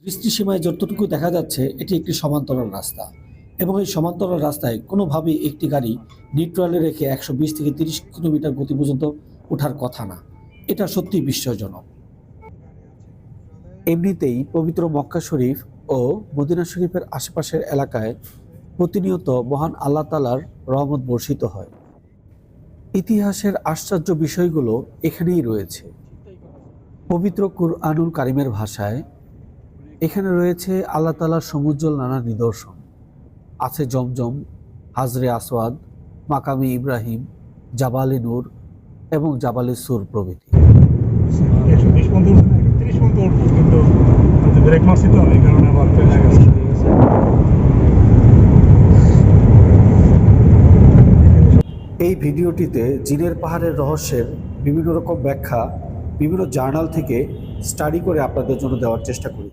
দৃষ্টিসীমায় যতটুকু দেখা যাচ্ছে এটি একটি সমান্তরাল রাস্তা এবং এই সমান্তরাল রাস্তায় কোনোভাবেই একটি গাড়ি নিউট্রালে রেখে ১২০ থেকে ৩০ কিলোমিটার গতি পর্যন্ত ওঠার কথা না। এটা সত্যিই বিস্ময়জনক। এমনিতেই পবিত্র মক্কা শরীফ ও মদিনা শরীফের আশেপাশের এলাকায় প্রতিনিয়ত মহান আল্লাহ তাআলার রহমত বর্ষিত হয়। ইতিহাসের আশ্চর্য বিষয়গুলো এখানেই রয়েছে। পবিত্র কুরআনুল কারিমের ভাষায় এখানে রয়েছে আল্লাহ তাআলার সমুজ্জ্বল নানা নিদর্শন। আছে জমজম, হাজরে আসওয়াদ, মাকামে ইব্রাহিম, জাবালে নূর এবং জাবালে সুর প্রভৃতি। ১২০ পর্যন্ত উঠবে না, ৩০ পর্যন্ত উঠবো, কিন্তু ব্রেক মারছি তো এই কারণে আবার ফেলে গেছে। এই ভিডিওটিতে জিনের পাহাড়ের রহস্যের বিভিন্ন রকম ব্যাখ্যা বিভিন্ন জার্নাল থেকে স্টাডি করে আপনাদের জন্য দেওয়ার চেষ্টা করি।